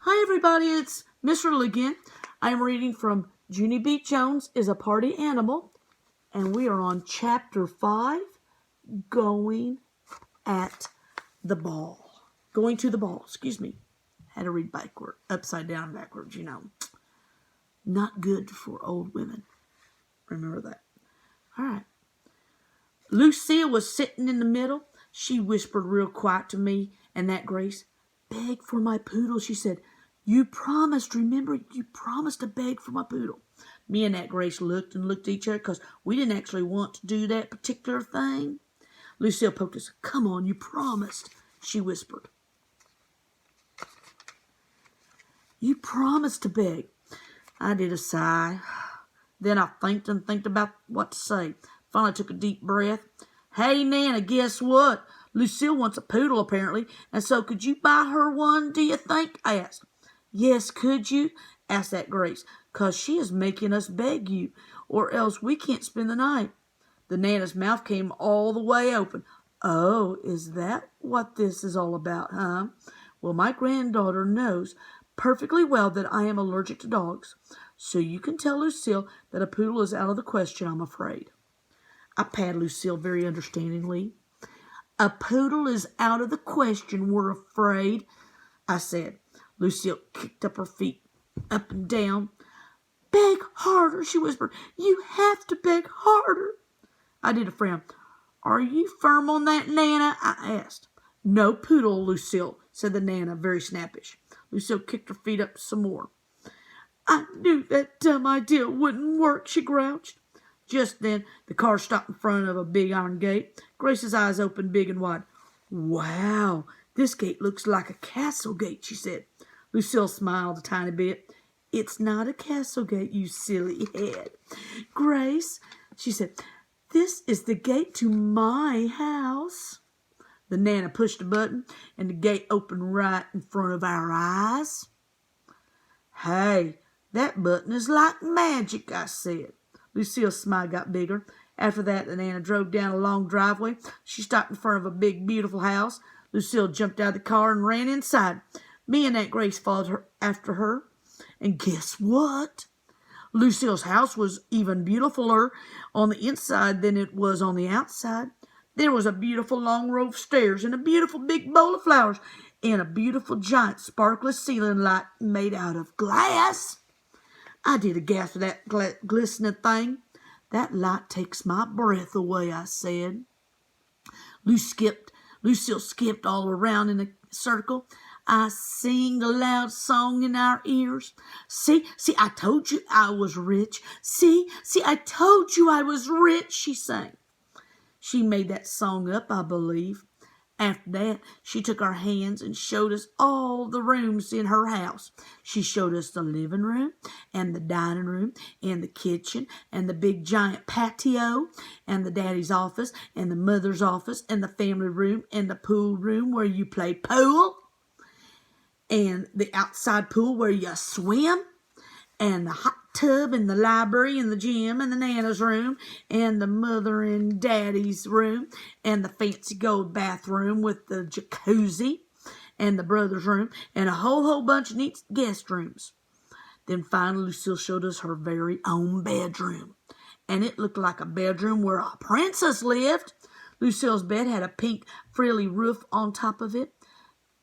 Hi everybody, it's Miss Riddle again. I am reading from Junie B. Jones is a Party Animal, and we are on Chapter 5, Going at the Ball. Going to the ball, excuse me. Had to read backward, upside down backwards, Not good for old women. Remember that. All right. Lucille was sitting in the middle. She whispered real quiet to me and that Grace. Beg for my poodle, she said. You promised, remember, you promised to beg for my poodle. Me and that Grace looked at each other because we didn't actually want to do that particular thing. Lucille poked us. Come on, you promised, she whispered. You promised to beg. I did a sigh. Then I thinked about what to say. Finally took a deep breath. Hey, Nana, guess what? Lucille wants a poodle, apparently, and so could you buy her one, do you think? I asked. Yes, could you? Asked that Grace, 'cause she is making us beg you, or else we can't spend the night. The Nana's mouth came all the way open. Oh, is that what this is all about, huh? Well, my granddaughter knows perfectly well that I am allergic to dogs, so you can tell Lucille that a poodle is out of the question, I'm afraid. I patted Lucille very understandingly. A poodle is out of the question, we're afraid, I said. Lucille kicked up her feet, up and down. Beg harder, she whispered. You have to beg harder. I did a frown. Are you firm on that, Nana? I asked. No poodle, Lucille, said the Nana, very snappish. Lucille kicked her feet up some more. I knew that dumb idea wouldn't work, she grouched. Just then, the car stopped in front of a big iron gate. Grace's eyes opened big and wide. Wow, this gate looks like a castle gate, she said. Lucille smiled a tiny bit. It's not a castle gate, you silly head. Grace, she said, this is the gate to my house. The Nana pushed a button, and the gate opened right in front of our eyes. Hey, that button is like magic, I said. Lucille's smile got bigger. After that, the Nana drove down a long driveway. She stopped in front of a big, beautiful house. Lucille jumped out of the car and ran inside. Me and Aunt Grace followed after her. And guess what? Lucille's house was even beautifuler on the inside than it was on the outside. There was a beautiful long row of stairs and a beautiful big bowl of flowers and a beautiful giant sparkly ceiling light made out of glass. I did a gasp of that glistening thing. That light takes my breath away, I said. Lucille skipped all around in a circle. I sang a loud song in our ears. See, I told you I was rich. See, I told you I was rich, she sang. She made that song up, I believe. After that, she took our hands and showed us all the rooms in her house. She showed us the living room and the dining room and the kitchen and the big giant patio and the daddy's office and the mother's office and the family room and the pool room where you play pool and the outside pool where you swim and the hot tub and the library and the gym and the Nana's room and the mother and daddy's room and the fancy gold bathroom with the jacuzzi and the brother's room and a whole bunch of neat guest rooms. Then finally Lucille showed us her very own bedroom, and it looked like a bedroom where a princess lived. Lucille's bed had a pink frilly roof on top of it.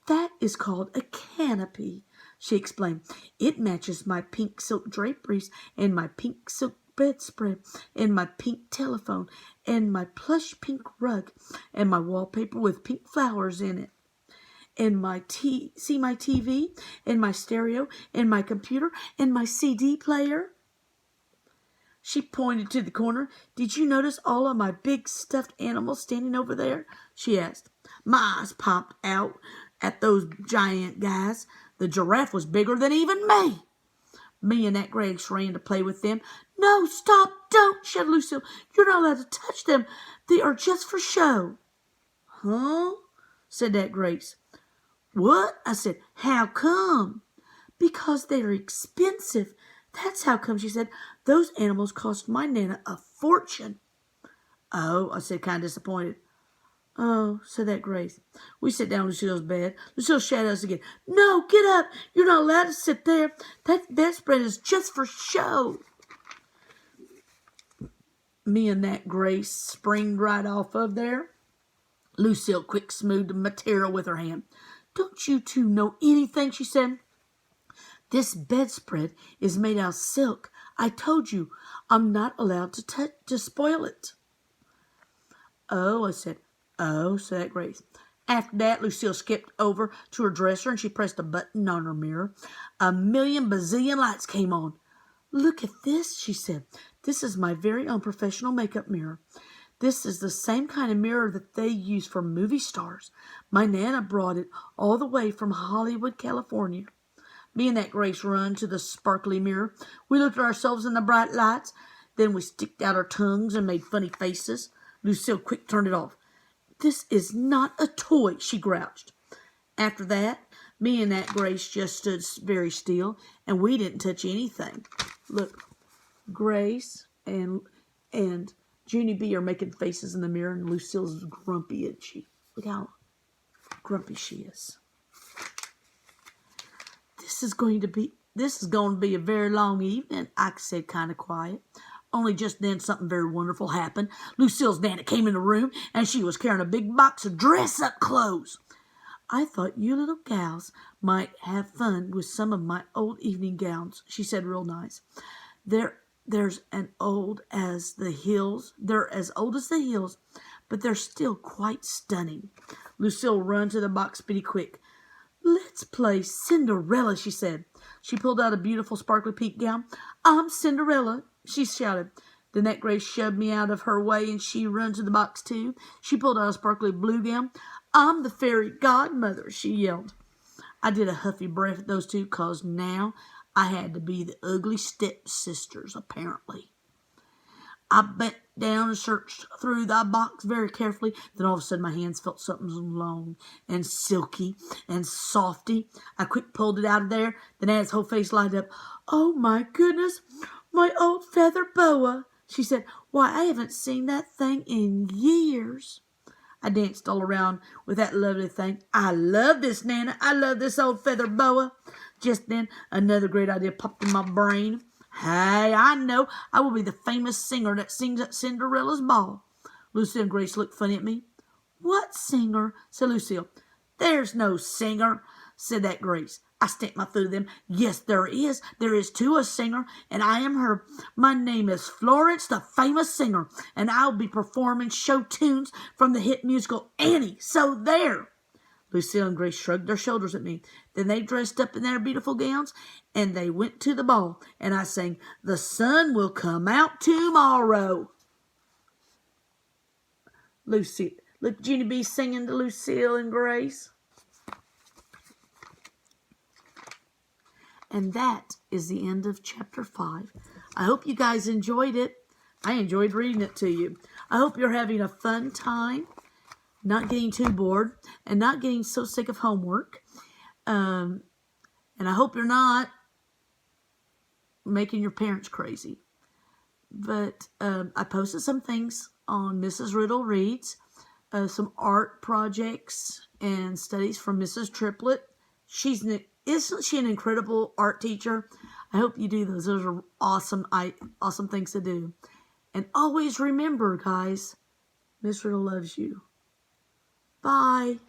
That is called a canopy, she explained. It matches my pink silk draperies and my pink silk bedspread and my pink telephone and my plush pink rug and my wallpaper with pink flowers in it and my TV and my stereo and my computer and my CD player. She pointed to the corner. Did you notice all of my big stuffed animals standing over there? She asked. My eyes popped out at those giant guys. The giraffe was bigger than even me. Me and Aunt Grace ran to play with them. No, stop, don't, shouted Lucille. You're not allowed to touch them. They are just for show. Huh? Said Aunt Grace. What? I said, how come? Because they're expensive. That's how come, she said. Those animals cost my Nana a fortune. Oh, I said, kind of disappointed. Oh, said that Grace. We sit down on Lucille's bed. Lucille shouted at us again. No, get up. You're not allowed to sit there. That bedspread is just for show. Me and that Grace springed right off of there. Lucille quick smoothed the material with her hand. Don't you two know anything, she said. This bedspread is made out of silk. I told you I'm not allowed to spoil it. Oh, I said. Oh, said Grace. After that, Lucille skipped over to her dresser and she pressed a button on her mirror. A million bazillion lights came on. Look at this, she said. This is my very own professional makeup mirror. This is the same kind of mirror that they use for movie stars. My Nana brought it all the way from Hollywood, California. Me and that Grace run to the sparkly mirror. We looked at ourselves in the bright lights. Then we sticked out our tongues and made funny faces. Lucille quick turned it off. This is not a toy, she grouched. After that, me and that Grace just stood very still, and we didn't touch anything. Look, Grace and Junie B are making faces in the mirror, and Lucille's grumpy, isn't she? Look how grumpy she is. This is going to be a very long evening, I said, kind of quiet. Only just then something very wonderful happened. Lucille's Nana came in the room, and she was carrying a big box of dress-up clothes. I thought you little gals might have fun with some of my old evening gowns, she said real nice. They're as old as the hills, but they're still quite stunning. Lucille ran to the box pretty quick. Let's play Cinderella, she said. She pulled out a beautiful sparkly pink gown. I'm Cinderella, she shouted. Then that Grace shoved me out of her way and she ran to the box too. She pulled out a sparkly blue gown. I'm the fairy godmother, she yelled. I did a huffy breath at those two, 'cause now I had to be the ugly stepsisters, apparently. I bent down and searched through the box very carefully. Then all of a sudden my hands felt something long and silky and softy. I quick pulled it out of there. Then Anne's whole face lighted up. Oh my goodness, my old feather boa, she said. Why, I haven't seen that thing in years. I danced all around with that lovely thing. I love this, Nana. I love this old feather boa. Just then, another great idea popped in my brain. Hey, I know. I will be the famous singer that sings at Cinderella's ball. Lucille and Grace looked funny at me. What singer? Said Lucille. There's no singer, said that Grace. I stamped my foot at them. Yes, there is. There is too a singer, and I am her. My name is Florence, the famous singer, and I'll be performing show tunes from the hit musical Annie. So there. Lucille and Grace shrugged their shoulders at me. Then they dressed up in their beautiful gowns, and they went to the ball. And I sang, The sun will come out tomorrow. Lucy, look, Junie B singing to Lucille and Grace. And that is the end of chapter 5. I hope you guys enjoyed it. I enjoyed reading it to you. I hope you're having a fun time, not getting too bored, and not getting so sick of homework. And I hope you're not making your parents crazy. But I posted some things on Mrs. Riddle Reads, some art projects and studies from Mrs. Triplett. Isn't she an incredible art teacher? I hope you do those. Those are awesome things to do. And always remember, guys, Miss Riddle loves you. Bye.